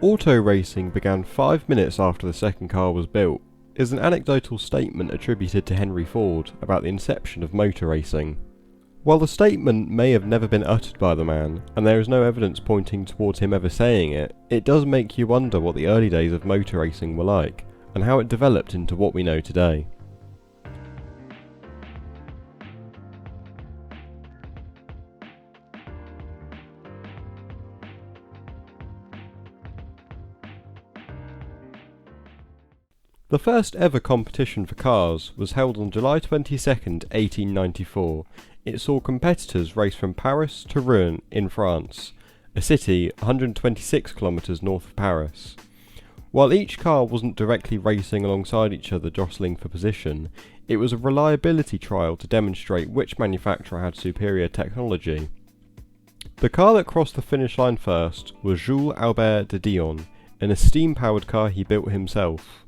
Auto racing began 5 minutes after the second car was built is an anecdotal statement attributed to Henry Ford about the inception of motor racing. While the statement may have never been uttered by the man, and there is no evidence pointing towards him ever saying it, it does make you wonder what the early days of motor racing were like, and how it developed into what we know today. The first ever competition for cars was held on July 22nd, 1894. It saw competitors race from Paris to Rouen in France, a city 126 kilometres north of Paris. While each car wasn't directly racing alongside each other jostling for position, it was a reliability trial to demonstrate which manufacturer had superior technology. The car that crossed the finish line first was Jules Albert de Dion, in a steam-powered car he built himself.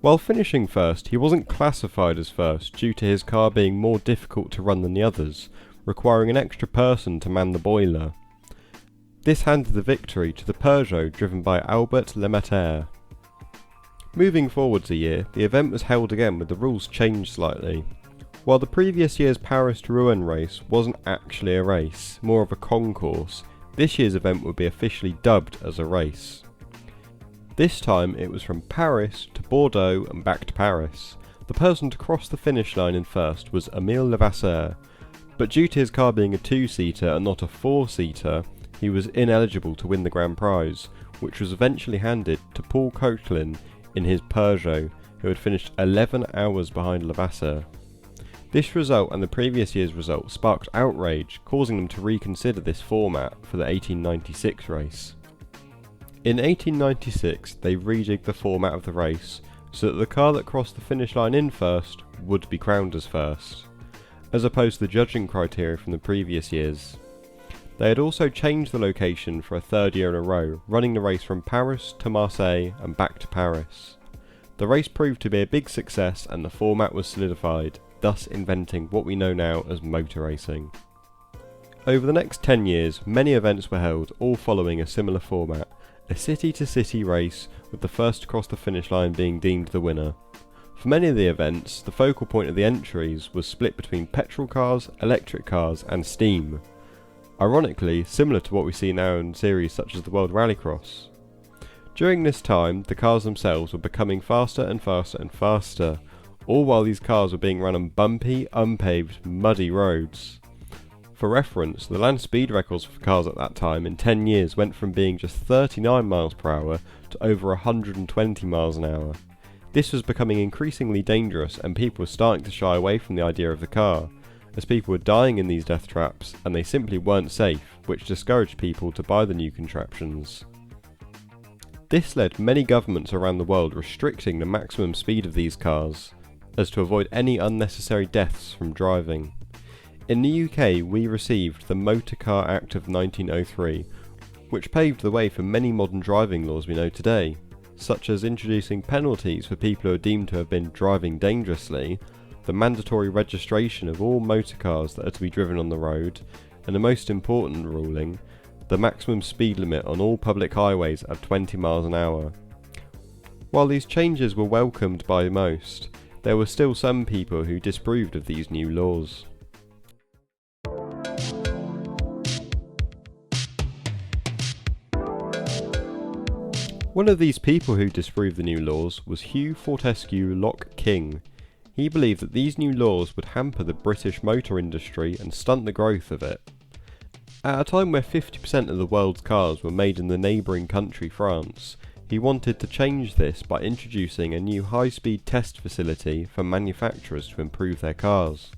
While finishing first, he wasn't classified as first due to his car being more difficult to run than the others, requiring an extra person to man the boiler. This handed the victory to the Peugeot driven by Albert Lemaître. Moving forwards a year, the event was held again with the rules changed slightly. While the previous year's Paris to Rouen race wasn't actually a race, more of a concourse, this year's event would be officially dubbed as a race. This time it was from Paris to Bordeaux and back to Paris. The person to cross the finish line in first was Émile Levasseur, but due to his car being a two-seater and not a four-seater, he was ineligible to win the grand prize, which was eventually handed to Paul Coquelin in his Peugeot, who had finished 11 hours behind Levasseur. This result and the previous year's result sparked outrage, causing them to reconsider this format for the 1896 race. In 1896, they rejigged the format of the race so that the car that crossed the finish line in first would be crowned as first, as opposed to the judging criteria from the previous years. They had also changed the location for a third year in a row, running the race from Paris to Marseille and back to Paris. The race proved to be a big success and the format was solidified, thus inventing what we know now as motor racing. Over the next 10 years, many events were held, all following a similar format. A city-to-city race, with the first to cross the finish line being deemed the winner. For many of the events, the focal point of the entries was split between petrol cars, electric cars and steam. Ironically, similar to what we see now in series such as the World Rallycross. During this time, the cars themselves were becoming faster and faster and faster, all while these cars were being run on bumpy, unpaved, muddy roads. For reference, the land speed records for cars at that time in 10 years went from being just 39 miles per hour to over 120 miles an hour. This was becoming increasingly dangerous and people were starting to shy away from the idea of the car, as people were dying in these death traps and they simply weren't safe, which discouraged people to buy the new contraptions. This led many governments around the world restricting the maximum speed of these cars, as to avoid any unnecessary deaths from driving. In the UK, we received the Motor Car Act of 1903, which paved the way for many modern driving laws we know today, such as introducing penalties for people who are deemed to have been driving dangerously, the mandatory registration of all motor cars that are to be driven on the road, and the most important ruling, the maximum speed limit on all public highways at 20 miles an hour. While these changes were welcomed by most, there were still some people who disapproved of these new laws. One of these people who disapproved the new laws was Hugh Fortescue Locke King. He believed that these new laws would hamper the British motor industry and stunt the growth of it. At a time where 50% of the world's cars were made in the neighbouring country France, he wanted to change this by introducing a new high-speed test facility for manufacturers to improve their cars.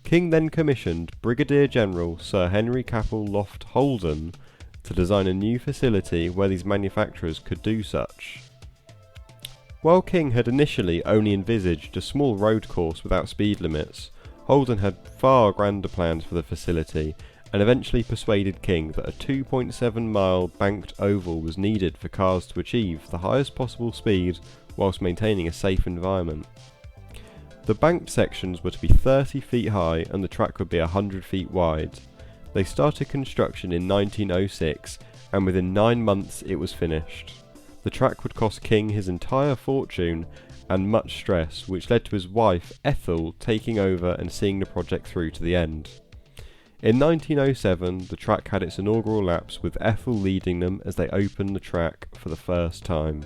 King then commissioned Brigadier General Sir Henry Capel Loft Holden to design a new facility where these manufacturers could do such. While King had initially only envisaged a small road course without speed limits, Holden had far grander plans for the facility and eventually persuaded King that a 2.7 mile banked oval was needed for cars to achieve the highest possible speed whilst maintaining a safe environment. The banked sections were to be 30 feet high and the track would be 100 feet wide. They started construction in 1906 and within 9 months it was finished. The track would cost King his entire fortune and much stress, which led to his wife Ethel taking over and seeing the project through to the end. In 1907, the track had its inaugural laps, with Ethel leading them as they opened the track for the first time.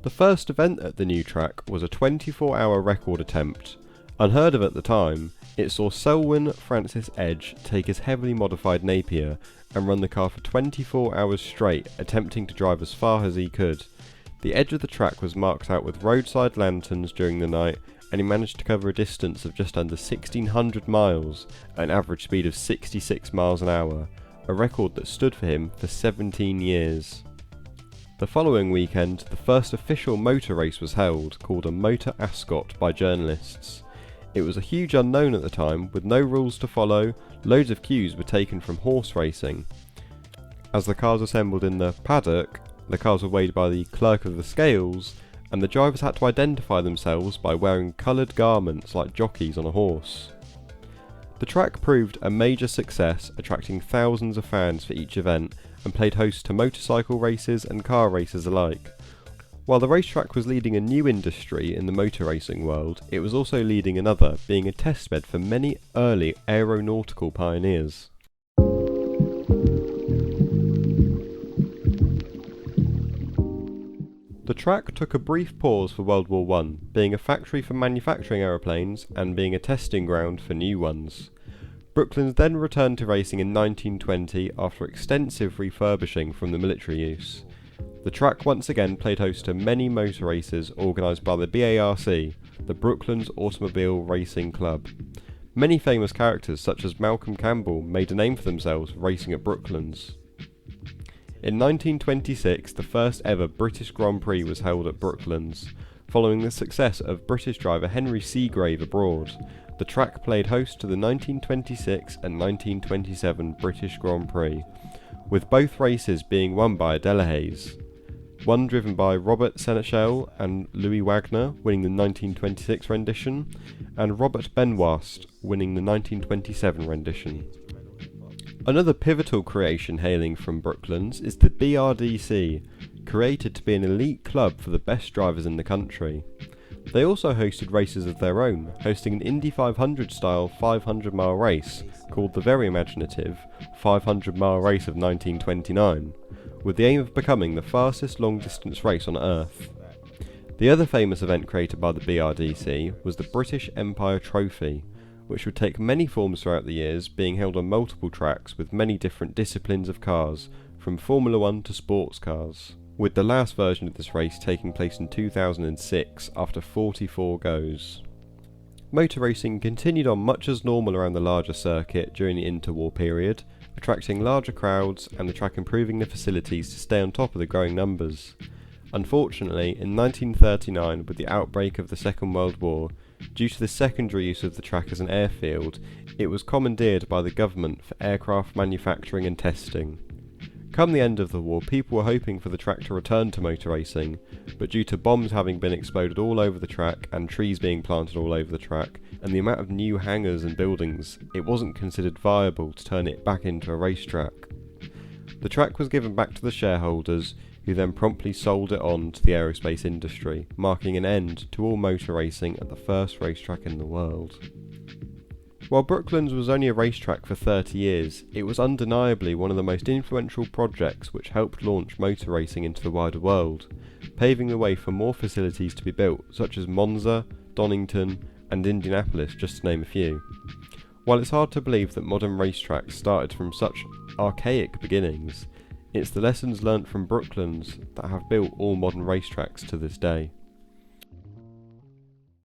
The first event at the new track was a 24-hour record attempt. Unheard of at the time, it saw Selwyn Francis Edge take his heavily modified Napier and run the car for 24 hours straight, attempting to drive as far as he could. The edge of the track was marked out with roadside lanterns during the night, and he managed to cover a distance of just under 1,600 miles at an average speed of 66 miles an hour, a record that stood for him for 17 years. The following weekend, the first official motor race was held, called a Motor Ascot by journalists. It was a huge unknown at the time, with no rules to follow. Loads of cues were taken from horse racing. As the cars assembled in the paddock, the cars were weighed by the clerk of the scales, and the drivers had to identify themselves by wearing coloured garments like jockeys on a horse. The track proved a major success, attracting thousands of fans for each event, and played host to motorcycle races and car races alike. While the racetrack was leading a new industry in the motor racing world, it was also leading another, being a testbed for many early aeronautical pioneers. The track took a brief pause for World War I, being a factory for manufacturing aeroplanes and being a testing ground for new ones. Brooklands then returned to racing in 1920 after extensive refurbishing from the military use. The track once again played host to many motor races organised by the BARC, the Brooklands Automobile Racing Club. Many famous characters such as Malcolm Campbell made a name for themselves racing at Brooklands. In 1926, the first ever British Grand Prix was held at Brooklands. Following the success of British driver Henry Seagrave abroad, the track played host to the 1926 and 1927 British Grand Prix, with both races being won by Delahaye's. One driven by Robert Seneschal and Louis Wagner, winning the 1926 rendition, and Robert Benoist, winning the 1927 rendition. Another pivotal creation hailing from Brooklands is the BRDC, created to be an elite club for the best drivers in the country. They also hosted races of their own, hosting an Indy 500 style 500-mile race called the very imaginative 500-mile race of 1929, with the aim of becoming the fastest long-distance race on Earth. The other famous event created by the BRDC was the British Empire Trophy, which would take many forms throughout the years, being held on multiple tracks with many different disciplines of cars, from Formula 1 to sports cars, with the last version of this race taking place in 2006 after 44 goes. Motor racing continued on much as normal around the larger circuit during the interwar period, attracting larger crowds and the track improving the facilities to stay on top of the growing numbers. Unfortunately, in 1939, with the outbreak of the Second World War, due to the secondary use of the track as an airfield, it was commandeered by the government for aircraft manufacturing and testing. Come the end of the war, people were hoping for the track to return to motor racing, but due to bombs having been exploded all over the track and trees being planted all over the track, and the amount of new hangars and buildings, it wasn't considered viable to turn it back into a racetrack. The track was given back to the shareholders, who then promptly sold it on to the aerospace industry, marking an end to all motor racing at the first racetrack in the world. While Brooklands was only a racetrack for 30 years, it was undeniably one of the most influential projects which helped launch motor racing into the wider world, paving the way for more facilities to be built, such as Monza, Donington, and Indianapolis, just to name a few. While it's hard to believe that modern racetracks started from such archaic beginnings, it's the lessons learnt from Brooklands that have built all modern racetracks to this day.